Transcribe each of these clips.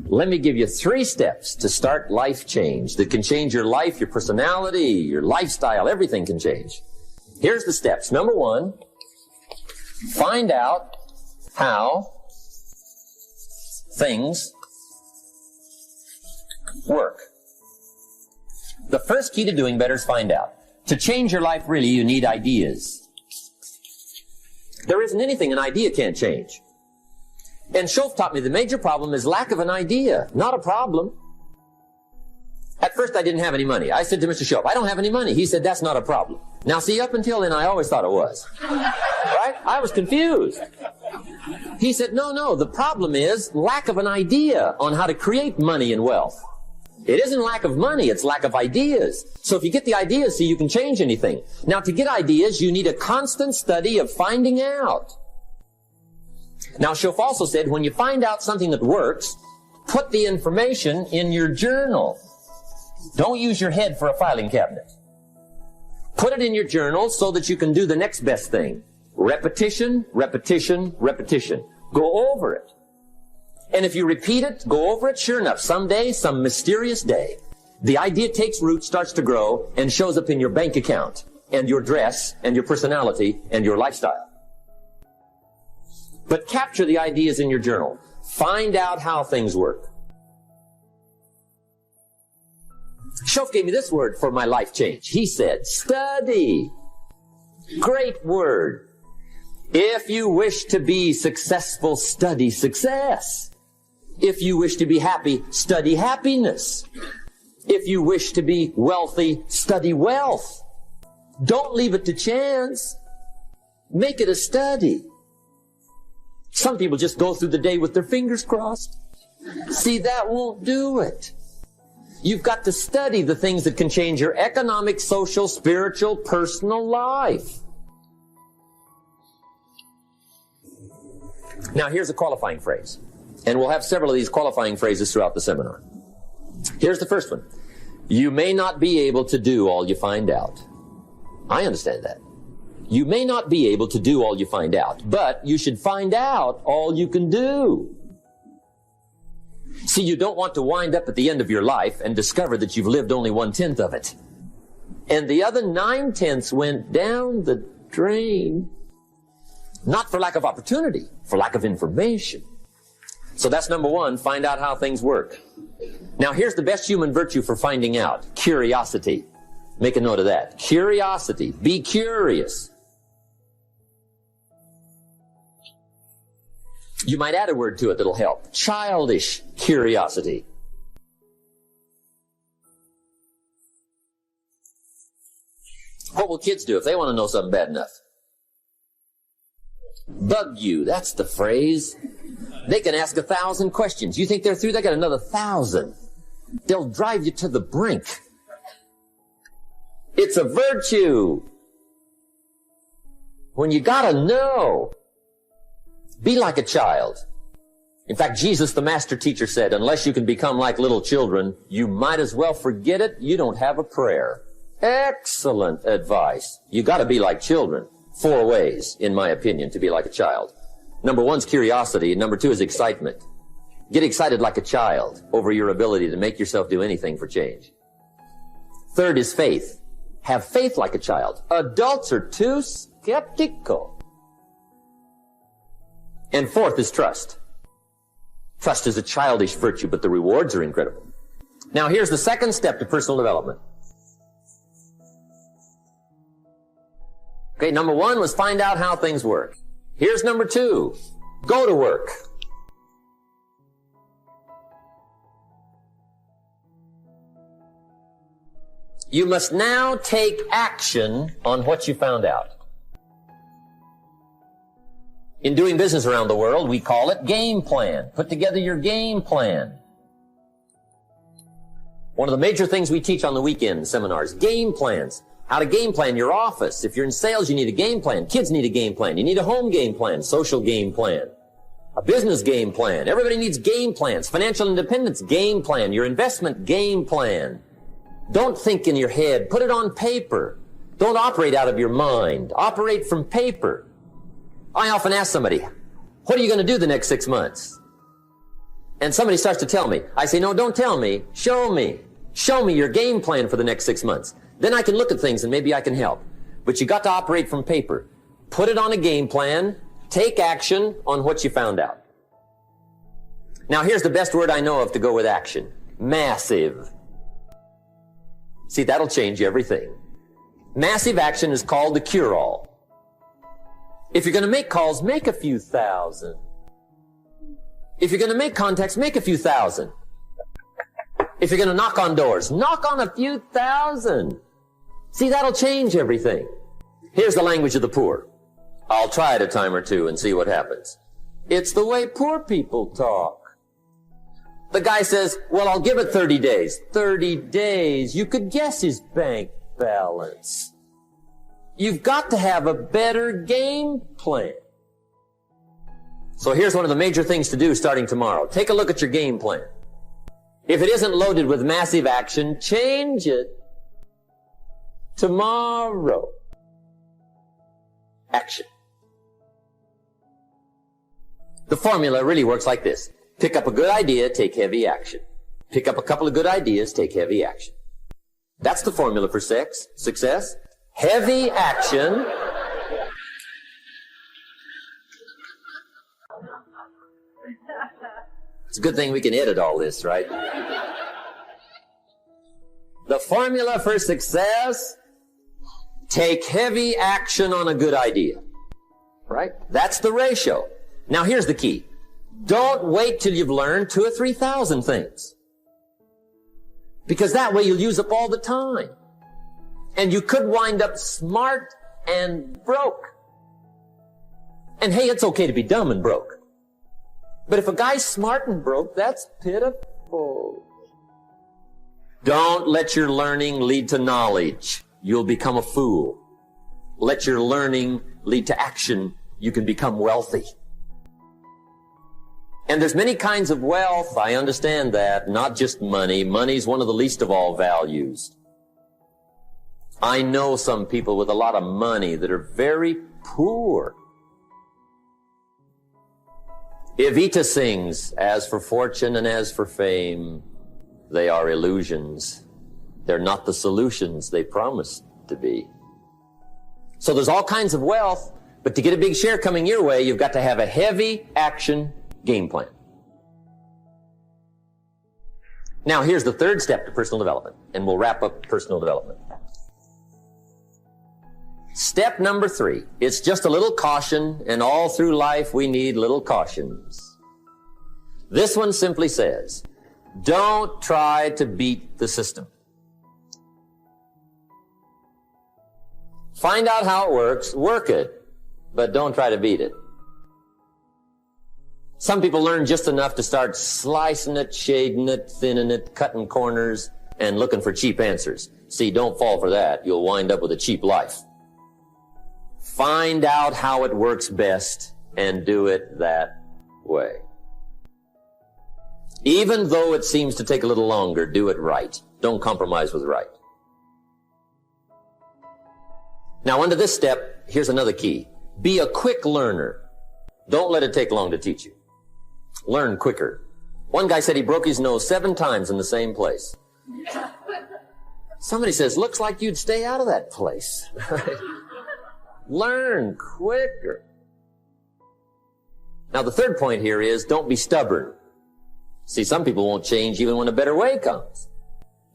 Let me give you 3 steps to start life change that can change your life, your personality, your lifestyle. Everything can change. Here's the steps. Number 1, find out how things work. The first key to doing better is find out. To change your life, really, you need ideas. There isn't anything an idea can't change. And Schoff taught me the major problem is lack of an idea, not a problem. At first, I didn't have any money. I said to Mr. Schoff, I don't have any money. He said, that's not a problem. Now, see, up until then, I always thought it was. Right? I was confused. He said, no, the problem is lack of an idea on how to create money and wealth. It isn't lack of money, it's lack of ideas. So if you get the ideas, see, you can change anything. Now, to get ideas, you need a constant study of finding out. Now, Schoff also said, when you find out something that works, put the information in your journal. Don't use your head for a filing cabinet. Put it in your journal so that you can do the next best thing. Repetition, repetition, repetition. Go over it. And if you repeat it, go over it, sure enough, someday, some mysterious day, the idea takes root, starts to grow, and shows up in your bank account, and your dress, and your personality, and your lifestyle. But capture the ideas in your journal. Find out how things work. Schoff gave me this word for my life change. He said, study. Great word. If you wish to be successful, study success. If you wish to be happy, study happiness. If you wish to be wealthy, study wealth. Don't leave it to chance. Make it a study. Some people just go through the day with their fingers crossed. See, that won't do it. You've got to study the things that can change your economic, social, spiritual, personal life. Now, here's a qualifying phrase. And we'll have several of these qualifying phrases throughout the seminar. Here's the first one. You may not be able to do all you find out. I understand that. You may not be able to do all you find out, but you should find out all you can do. See, you don't want to wind up at the end of your life and discover that you've lived only 1/10 of it. And the other 9/10 went down the drain. Not for lack of opportunity, for lack of information. So that's number 1, find out how things work. Now here's the best human virtue for finding out. Curiosity. Make a note of that. Curiosity. Be curious. You might add a word to it that'll help. Childish curiosity. What will kids do if they want to know something bad enough? Bug you. That's the phrase. They can ask 1,000 questions. You think they're through? They got another 1,000. They'll drive you to the brink. It's a virtue. When you gotta know, be like a child. In fact, Jesus, the master teacher, said, unless you can become like little children, you might as well forget it. You don't have a prayer. Excellent advice. You gotta be like children. 4 ways, in my opinion, to be like a child. Number 1 is curiosity, and number 2 is excitement. Get excited like a child over your ability to make yourself do anything for change. 3rd is faith. Have faith like a child. Adults are too skeptical. And 4th is trust. Trust is a childish virtue, but the rewards are incredible. Now here's the 2nd step to personal development. Okay, number 1 was find out how things work. Here's number 2. Go to work. You must now take action on what you found out. In doing business around the world, we call it game plan. Put together your game plan. One of the major things we teach on the weekend seminars, game plans. How to game plan your office. If you're in sales, you need a game plan. Kids need a game plan. You need a home game plan, social game plan, a business game plan. Everybody needs game plans. Financial independence, game plan. Your investment, game plan. Don't think in your head. Put it on paper. Don't operate out of your mind. Operate from paper. I often ask somebody, what are you going to do the next 6 months? And somebody starts to tell me. I say, no, don't tell me. Show me. Show me your game plan for the next 6 months. Then I can look at things and maybe I can help. But you got to operate from paper. Put it on a game plan. Take action on what you found out. Now here's the best word I know of to go with action. Massive. See, that'll change everything. Massive action is called the cure-all. If you're going to make calls, make a few thousand. If you're going to make contacts, make a few thousand. If you're going to knock on doors, knock on a few thousand. See, that'll change everything. Here's the language of the poor. I'll try it a time or two and see what happens. It's the way poor people talk. The guy says, well, I'll give it 30 days. 30 days. You could guess his bank balance. You've got to have a better game plan. So here's one of the major things to do starting tomorrow. Take a look at your game plan. If it isn't loaded with massive action, change it tomorrow. Action. The formula really works like this. Pick up a good idea, take heavy action. Pick up a couple of good ideas, take heavy action. That's the formula for success. Heavy action. It's a good thing we can edit all this, right? The formula for success, take heavy action on a good idea. Right? That's the ratio. Now here's the key. Don't wait till you've learned 2,000 or 3,000 things. Because that way you'll use up all the time. And you could wind up smart and broke. And hey, it's okay to be dumb and broke. But if a guy's smart and broke, that's pitiful. Don't let your learning lead to knowledge. You'll become a fool. Let your learning lead to action. You can become wealthy. And there's many kinds of wealth. I understand that. Not just money. Money's one of the least of all values. I know some people with a lot of money that are very poor. Evita sings, as for fortune and as for fame, they are illusions. They're not the solutions they promise to be. So there's all kinds of wealth, but to get a big share coming your way, you've got to have a heavy action game plan. Now here's the third step to personal development, and we'll wrap up personal development. Step number 3, it's just a little caution, and all through life we need little cautions. This one simply says, don't try to beat the system. Find out how it works, work it, but don't try to beat it. Some people learn just enough to start slicing it, shading it, thinning it, cutting corners, and looking for cheap answers. See, don't fall for that. You'll wind up with a cheap life. Find out how it works best and do it that way. Even though it seems to take a little longer, do it right. Don't compromise with right. Now, under this step, here's another key. Be a quick learner. Don't let it take long to teach you. Learn quicker. One guy said he broke his nose 7 times in the same place. Somebody says, looks like you'd stay out of that place. Learn quicker. Now, the third point here is don't be stubborn. See, some people won't change even when a better way comes.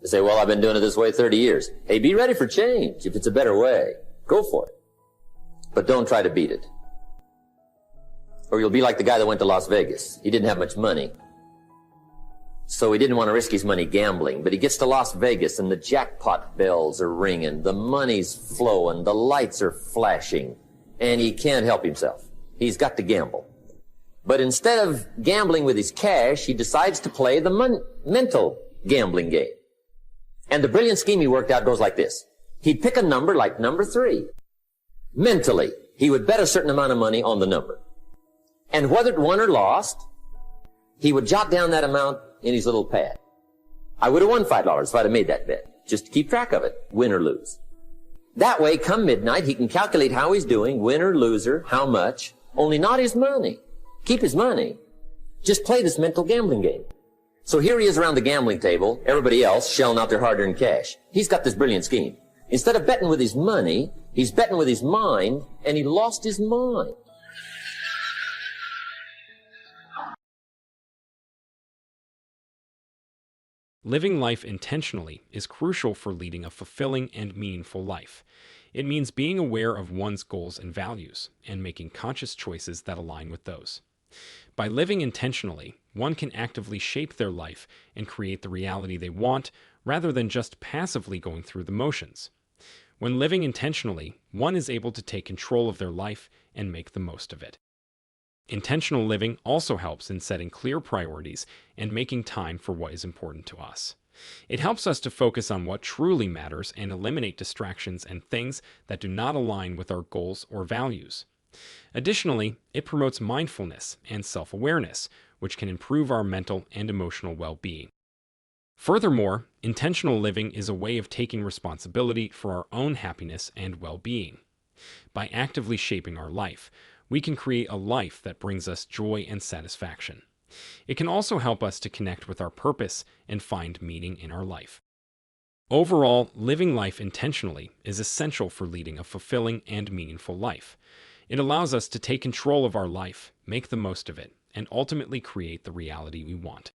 They say, well, I've been doing it this way 30 years. Hey, be ready for change. If it's a better way, go for it. But don't try to beat it. Or you'll be like the guy that went to Las Vegas. He didn't have much money. So he didn't want to risk his money gambling. But he gets to Las Vegas and the jackpot bells are ringing. The money's flowing. The lights are flashing. And he can't help himself. He's got to gamble. But instead of gambling with his cash, he decides to play the mental gambling game. And the brilliant scheme he worked out goes like this. He'd pick a number like number 3. Mentally, he would bet a certain amount of money on the number. And whether it won or lost, he would jot down that amount in his little pad. I would have won $5 if I'd have made that bet. Just to keep track of it, win or lose. That way, come midnight, he can calculate how he's doing, win or loser, how much, only not his money. Keep his money. Just play this mental gambling game. So here he is around the gambling table, everybody else shelling out their hard-earned cash. He's got this brilliant scheme. Instead of betting with his money, he's betting with his mind, and he lost his mind. Living life intentionally is crucial for leading a fulfilling and meaningful life. It means being aware of one's goals and values, and making conscious choices that align with those. By living intentionally, one can actively shape their life and create the reality they want, rather than just passively going through the motions. When living intentionally, one is able to take control of their life and make the most of it. Intentional living also helps in setting clear priorities and making time for what is important to us. It helps us to focus on what truly matters and eliminate distractions and things that do not align with our goals or values. Additionally, it promotes mindfulness and self-awareness, which can improve our mental and emotional well-being. Furthermore, intentional living is a way of taking responsibility for our own happiness and well-being. By actively shaping our life, we can create a life that brings us joy and satisfaction. It can also help us to connect with our purpose and find meaning in our life. Overall, living life intentionally is essential for leading a fulfilling and meaningful life. It allows us to take control of our life, make the most of it, and ultimately create the reality we want.